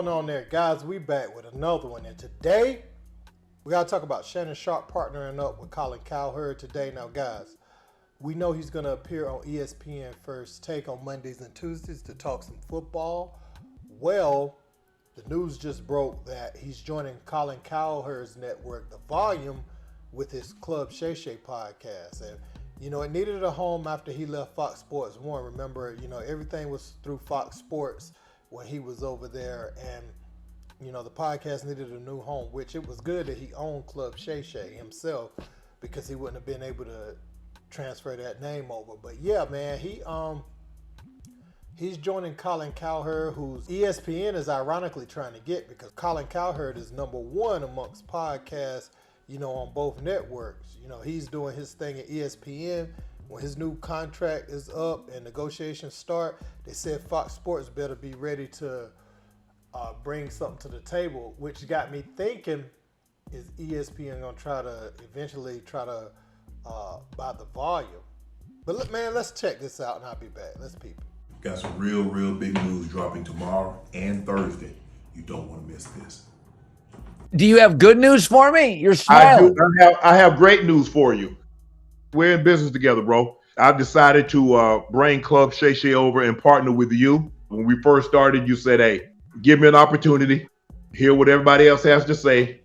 going on there, guys? We back with another one, and today we gotta talk about Shannon Sharp partnering up with Colin Cowherd today. Now, guys, we know he's gonna appear on ESPN First Take on Mondays and Tuesdays to talk some football. Well, the news just broke that he's joining Colin Cowherd's network, The Volume, with his Club Shay Shay podcast. And it needed a home after he left Fox Sports 1. Remember, everything was through Fox Sports when he was over there, and the podcast needed a new home, which it was good that he owned Club Shay Shay himself, because he wouldn't have been able to transfer that name over. But yeah, man, he's joining Colin Cowherd, who's ESPN is ironically trying to get, because Colin Cowherd is number one amongst podcasts, on both networks. He's doing his thing at ESPN. When his new contract is up and negotiations start, they said Fox Sports better be ready to bring something to the table, which got me thinking, is ESPN going to eventually try to buy The Volume? But let's check this out and I'll be back. Let's peep it. Got some real big news dropping tomorrow and Thursday. You don't want to miss this. Do you have good news for me? You're smiling. I have great news for you. We're in business together, bro. I've decided to bring Club Shay Shay over and partner with you. When we first started, you said, hey, give me an opportunity, hear what everybody else has to say.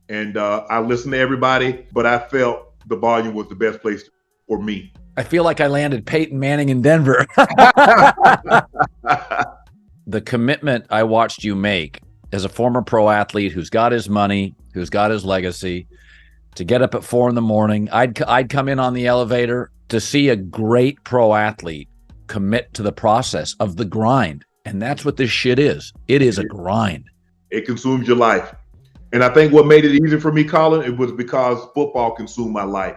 And I listened to everybody, but I felt The Volume was the best place for me. I feel like I landed Peyton Manning in Denver. The commitment I watched you make as a former pro athlete who's got his money, who's got his legacy, to get up at 4 a.m, I'd come in on the elevator to see a great pro athlete commit to the process of the grind. And that's what this shit is. It is a grind. It consumes your life. And I think what made it easy for me, Colin, it was because football consumed my life.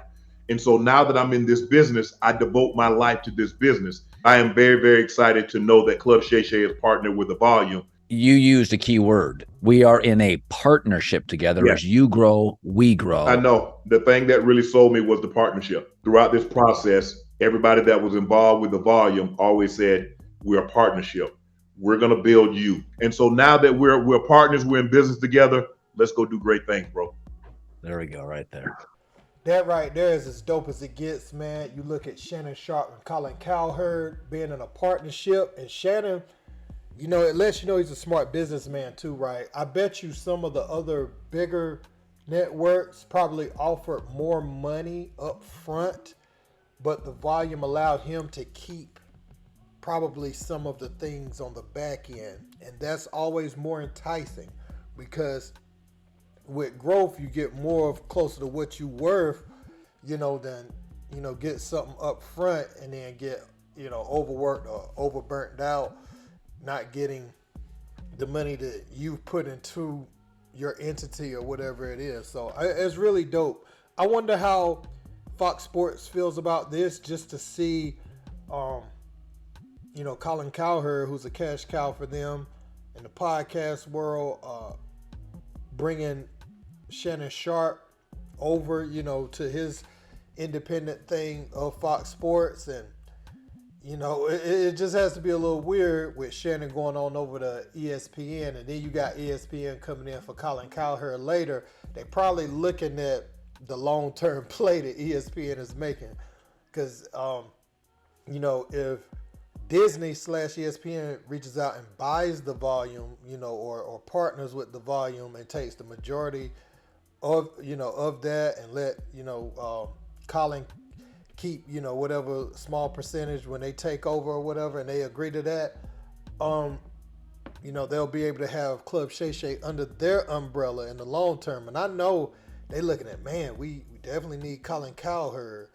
And so now that I'm in this business, I devote my life to this business. I am very, very excited to know that Club Shay Shay is partnered with The Volume. You used a key word. We are in a partnership together. As you grow, we grow. I know. The thing that really sold me was the partnership. Throughout this process, everybody that was involved with The Volume always said, we're a partnership. We're going to build you. And so now that we're partners, we're in business together, let's go do great things, bro. There we go, right there. That right there is as dope as it gets, man. You look at Shannon Sharp and Colin Cowherd being in a partnership, and Shannon, it lets you know he's a smart businessman too, right? I bet you some of the other bigger networks probably offered more money up front, but The Volume allowed him to keep probably some of the things on the back end. And that's always more enticing, because with growth, you get more of closer to what you worth, than, get something up front and then get, overworked or overburnt out, not getting the money that you've put into your entity or whatever it is. So it's really dope. I wonder how Fox Sports feels about this, just to see, Colin Cowherd, who's a cash cow for them in the podcast world, bringing Shannon Sharp over, to his independent thing of Fox Sports. And it just has to be a little weird with Shannon going on over to ESPN, and then you got ESPN coming in for Colin Cowherd later. They probably looking at the long-term play that ESPN is making, because if Disney/ESPN reaches out and buys The Volume, or partners with The Volume and takes the majority of that, and let Colin keep whatever small percentage when they take over or whatever, and they agree to that, they'll be able to have Club Shay Shay under their umbrella in the long term. And I know they looking at, man, we definitely need Colin Cowherd,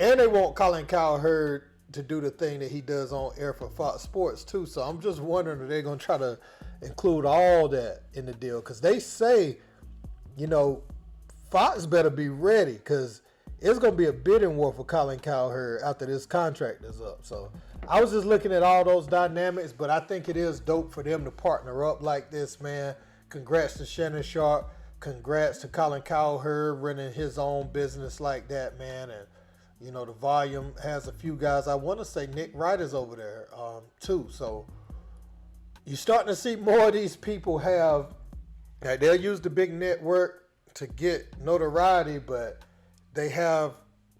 and they want Colin Cowherd to do the thing that he does on air for Fox Sports too. So I'm just wondering if they're gonna try to include all that in the deal, because they say, Fox better be ready, because it's going to be a bidding war for Colin Cowherd after this contract is up. So I was just looking at all those dynamics, but I think it is dope for them to partner up like this, man. Congrats to Shannon Sharp. Congrats to Colin Cowherd running his own business like that, man. And, The Volume has a few guys. I want to say Nick Wright is over there too. So you're starting to see more of these people have, like, they'll use the big network to get notoriety, but they have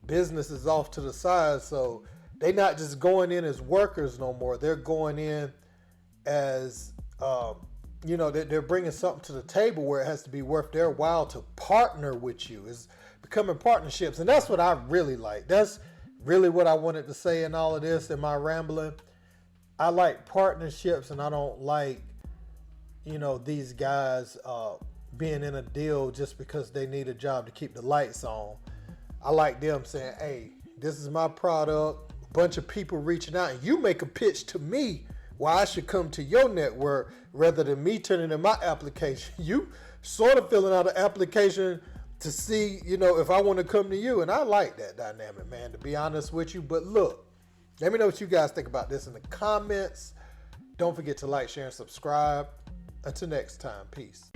businesses off to the side. So they're not just going in as workers no more. They're going in as, they're bringing something to the table where it has to be worth their while to partner with you. It's becoming partnerships. And that's what I really like. That's really what I wanted to say in all of this, in my rambling. I like partnerships, and I don't like, these guys being in a deal just because they need a job to keep the lights on. I like them saying, hey, this is my product, a bunch of people reaching out, and you make a pitch to me why I should come to your network rather than me turning in my application. You sort of filling out an application to see, if I want to come to you. And I like that dynamic, man, to be honest with you. But look, let me know what you guys think about this in the comments. Don't forget to like, share, and subscribe. Until next time, peace.